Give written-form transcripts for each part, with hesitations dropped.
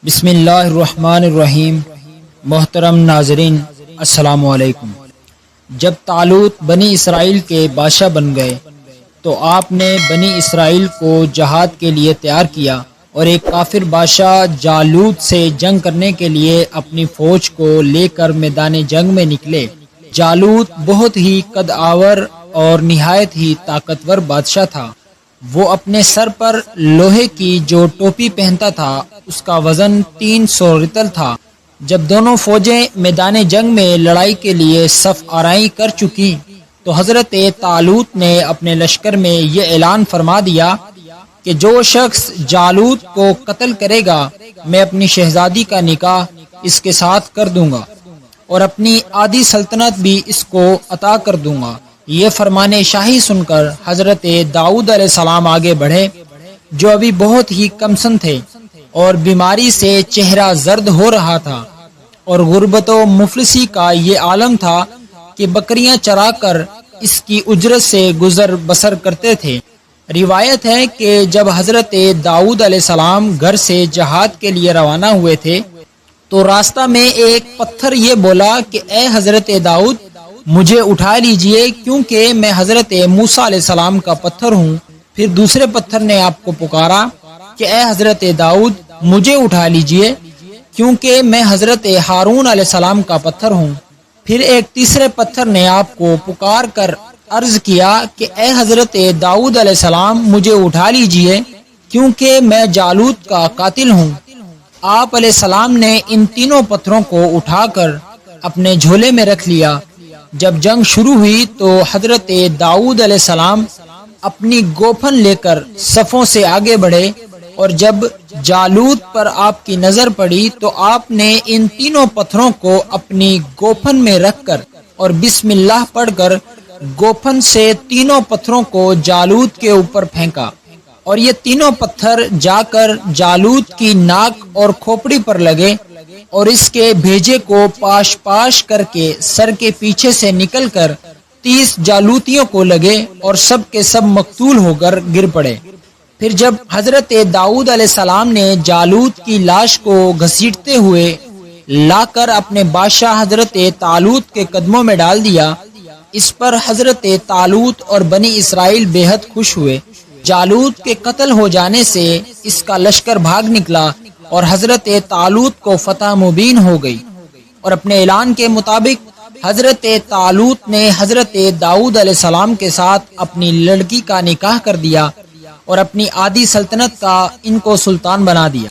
بسم اللہ الرحمن الرحیم۔ محترم ناظرین السلام علیکم۔ جب طالوت بنی اسرائیل کے بادشاہ بن گئے تو آپ نے بنی اسرائیل کو جہاد کے لیے تیار کیا اور ایک کافر بادشاہ جالوت سے جنگ کرنے کے لیے اپنی فوج کو لے کر میدان جنگ میں نکلے۔ جالوت بہت ہی قد آور اور نہایت ہی طاقتور بادشاہ تھا۔ وہ اپنے سر پر لوہے کی جو ٹوپی پہنتا تھا اس کا وزن 300 رطل تھا۔ جب دونوں فوجیں میدان جنگ میں لڑائی کے لیے صف آرائی کر چکی تو حضرت طالوت نے اپنے لشکر میں یہ اعلان فرما دیا کہ جو شخص جالوت کو قتل کرے گا میں اپنی شہزادی کا نکاح اس کے ساتھ کر دوں گا اور اپنی آدھی سلطنت بھی اس کو عطا کر دوں گا۔ یہ فرمان شاہی سن کر حضرت داؤد علیہ السلام آگے بڑھے، جو ابھی بہت ہی کم سن تھے اور بیماری سے چہرہ زرد ہو رہا تھا، اور غربت و مفلسی کا یہ عالم تھا کہ بکریاں چرا کر اس کی اجرت سے گزر بسر کرتے تھے۔ روایت ہے کہ جب حضرت داؤد علیہ السلام گھر سے جہاد کے لیے روانہ ہوئے تھے تو راستہ میں ایک پتھر یہ بولا کہ اے حضرت داؤد، مجھے اٹھا لیجئے کیونکہ میں حضرت موسیٰ علیہ السلام کا پتھر ہوں۔ پھر دوسرے پتھر نے آپ کو پکارا کہ اے حضرت داؤد، مجھے اٹھا لیجئے کیونکہ میں حضرت ہارون علیہ السلام کا پتھر ہوں۔ پھر ایک تیسرے پتھر نے آپ کو پکار کر عرض کیا کہ اے حضرت داؤد علیہ السلام، مجھے اٹھا لیجئے کیونکہ میں جالوت کا قاتل ہوں۔ آپ علیہ السلام نے ان تینوں پتھروں کو اٹھا کر اپنے جھولے میں رکھ لیا۔ جب جنگ شروع ہوئی تو حضرت داؤد علیہ السلام اپنی گوپن لے کر صفوں سے آگے بڑھے، اور جب جالوت پر آپ کی نظر پڑی تو آپ نے ان تینوں پتھروں کو اپنی گوپن میں رکھ کر اور بسم اللہ پڑھ کر گوپن سے تینوں پتھروں کو جالوت کے اوپر پھینکا، اور یہ تینوں پتھر جا کر جالوت کی ناک اور کھوپڑی پر لگے اور اس کے بھیجے کو پاش پاش کر کے سر کے پیچھے سے نکل کر 30 جالوتیوں کو لگے اور سب کے سب مقتول ہو کر گر پڑے۔ پھر جب حضرت داؤد علیہ السلام نے جالوت کی لاش کو گھسیٹتے ہوئے لا کر اپنے بادشاہ حضرت طالوت کے قدموں میں ڈال دیا، اس پر حضرت طالوت اور بنی اسرائیل بے حد خوش ہوئے۔ جالوت کے قتل ہو جانے سے اس کا لشکر بھاگ نکلا اور حضرت طالوت کو فتح مبین ہو گئی، اور اپنے اعلان کے مطابق حضرت طالوت نے حضرت داؤد علیہ السلام کے ساتھ اپنی لڑکی کا نکاح کر دیا اور اپنی آدھی سلطنت کا ان کو سلطان بنا دیا۔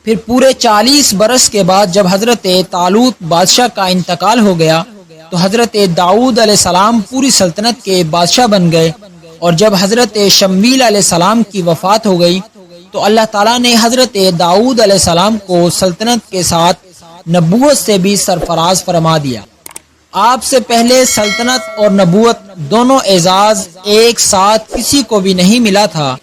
پھر پورے 40 برس کے بعد جب حضرت طالوت بادشاہ کا انتقال ہو گیا تو حضرت داؤد علیہ السلام پوری سلطنت کے بادشاہ بن گئے، اور جب حضرت شمیل علیہ السلام کی وفات ہو گئی تو اللہ تعالیٰ نے حضرت داؤد علیہ السلام کو سلطنت کے ساتھ نبوت سے بھی سرفراز فرما دیا۔ آپ سے پہلے سلطنت اور نبوت دونوں اعزاز ایک ساتھ کسی کو بھی نہیں ملا تھا۔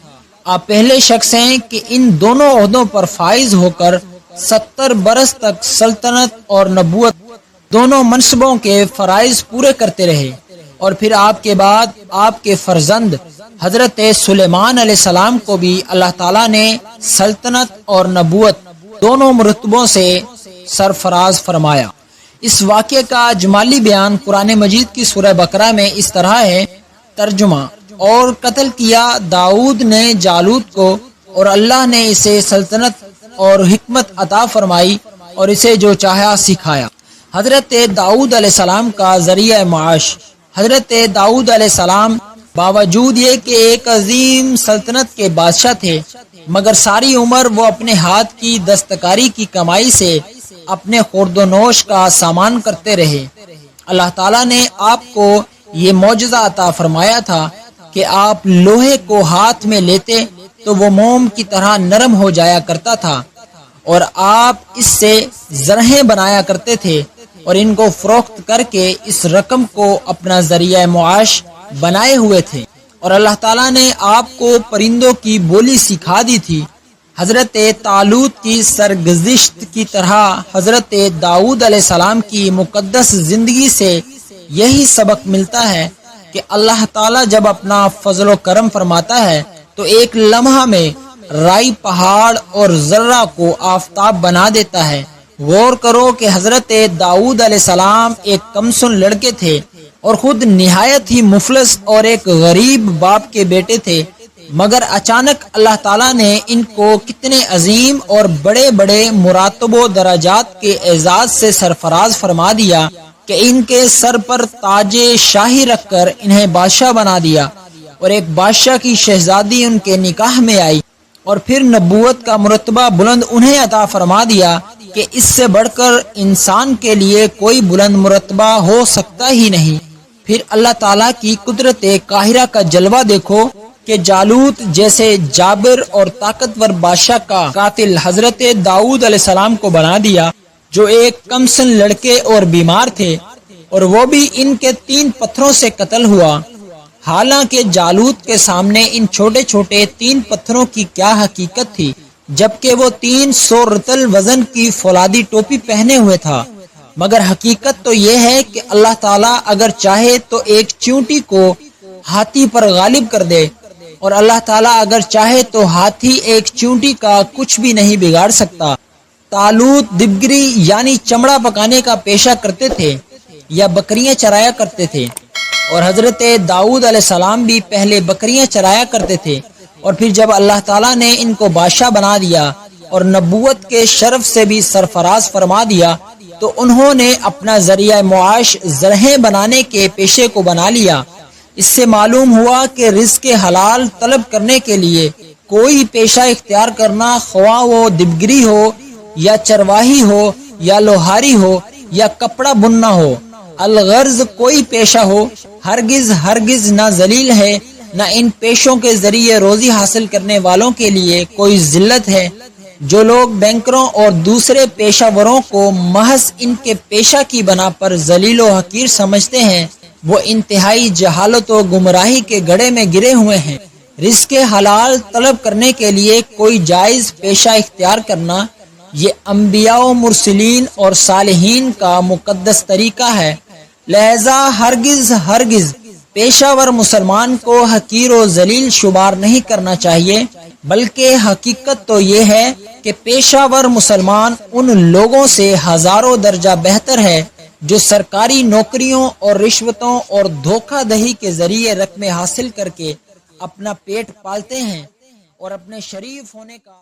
آپ پہلے شخص ہیں کہ ان دونوں عہدوں پر فائز ہو کر 70 برس تک سلطنت اور نبوت دونوں منصبوں کے فرائض پورے کرتے رہے، اور پھر آپ کے بعد آپ کے فرزند حضرت سلیمان علیہ السلام کو بھی اللہ تعالیٰ نے سلطنت اور نبوت دونوں مرتبوں سے سرفراز فرمایا۔ اس واقعے کا اجمالی بیان قرآن مجید کی سورہ بقرہ میں اس طرح ہے۔ ترجمہ: اور قتل کیا داؤد نے جالوت کو، اور اللہ نے اسے سلطنت اور حکمت عطا فرمائی اور اسے جو چاہا سکھایا۔ حضرت داؤد علیہ السلام کا ذریعہ معاش۔ حضرت داؤد علیہ السلام باوجود یہ کہ ایک عظیم سلطنت کے بادشاہ تھے، مگر ساری عمر وہ اپنے ہاتھ کی دستکاری کی کمائی سے اپنے خورد و نوش کا سامان کرتے رہے۔ اللہ تعالیٰ نے آپ کو یہ معجزہ عطا فرمایا تھا کہ آپ لوہے کو ہاتھ میں لیتے تو وہ موم کی طرح نرم ہو جایا کرتا تھا، اور آپ اس سے زرہیں بنایا کرتے تھے اور ان کو فروخت کر کے اس رقم کو اپنا ذریعہ معاش بنائے ہوئے تھے، اور اللہ تعالیٰ نے آپ کو پرندوں کی بولی سکھا دی تھی۔ حضرت طالوت کی سرگزشت کی طرح حضرت داؤد علیہ السلام کی مقدس زندگی سے یہی سبق ملتا ہے کہ اللہ تعالیٰ جب اپنا فضل و کرم فرماتا ہے تو ایک لمحہ میں رائی پہاڑ اور ذرہ کو آفتاب بنا دیتا ہے۔ غور کرو کہ حضرت داؤد علیہ السلام ایک کمسن لڑکے تھے اور خود نہایت ہی مفلس اور ایک غریب باپ کے بیٹے تھے، مگر اچانک اللہ تعالیٰ نے ان کو کتنے عظیم اور بڑے بڑے مراتب و درجات کے اعزاز سے سرفراز فرما دیا کہ ان کے سر پر تاج شاہی رکھ کر انہیں بادشاہ بنا دیا، اور ایک بادشاہ کی شہزادی ان کے نکاح میں آئی، اور پھر نبوت کا مرتبہ بلند انہیں عطا فرما دیا کہ اس سے بڑھ کر انسان کے لیے کوئی بلند مرتبہ ہو سکتا ہی نہیں۔ پھر اللہ تعالیٰ کی قدرت قاہرہ کا جلوہ دیکھو کہ جالوت جیسے جابر اور طاقتور بادشاہ کا قاتل حضرت داؤد علیہ السلام کو بنا دیا، جو ایک کمسن لڑکے اور بیمار تھے، اور وہ بھی ان کے 3 پتھروں سے قتل ہوا۔ حالانکہ جالوت کے سامنے ان چھوٹے چھوٹے 3 پتھروں کی کیا حقیقت تھی، جبکہ وہ 300 رطل وزن کی فولادی ٹوپی پہنے ہوئے تھا، مگر حقیقت تو یہ ہے کہ اللہ تعالیٰ اگر چاہے تو ایک چیونٹی کو ہاتھی پر غالب کر دے، اور اللہ تعالیٰ اگر چاہے تو ہاتھی ایک چیونٹی کا کچھ بھی نہیں بگاڑ سکتا۔ طالوت دبگری یعنی چمڑا پکانے کا پیشہ کرتے تھے یا بکریاں چرایا کرتے تھے، اور حضرت داؤد علیہ السلام بھی پہلے بکریاں چرایا کرتے تھے، اور پھر جب اللہ تعالیٰ نے ان کو بادشاہ بنا دیا اور نبوت کے شرف سے بھی سرفراز فرما دیا، تو انہوں نے اپنا ذریعہ معاش زرہیں بنانے کے پیشے کو بنا لیا۔ اس سے معلوم ہوا کہ رزق حلال طلب کرنے کے لیے کوئی پیشہ اختیار کرنا، خواہ وہ دبگری ہو یا چرواہی ہو یا لوہاری ہو یا کپڑا بننا ہو، الغرض کوئی پیشہ ہو، ہرگز نہ ذلیل ہے، نہ ان پیشوں کے ذریعے روزی حاصل کرنے والوں کے لیے کوئی ذلت ہے۔ جو لوگ بینکروں اور دوسرے پیشہ وروں کو محض ان کے پیشہ کی بنا پر ذلیل و حقیر سمجھتے ہیں، وہ انتہائی جہالت و گمراہی کے گڑھے میں گرے ہوئے ہیں۔ رزق حلال طلب کرنے کے لیے کوئی جائز پیشہ اختیار کرنا، یہ انبیاء و مرسلین اور صالحین کا مقدس طریقہ ہے، لہذا ہرگز پیشہ ور مسلمان کو حقیر و ذلیل شمار نہیں کرنا چاہیے، بلکہ حقیقت تو یہ ہے کہ پیشہ ور مسلمان ان لوگوں سے ہزاروں درجہ بہتر ہے جو سرکاری نوکریوں اور رشوتوں اور دھوکہ دہی کے ذریعے رقمیں حاصل کر کے اپنا پیٹ پالتے ہیں اور اپنے شریف ہونے کا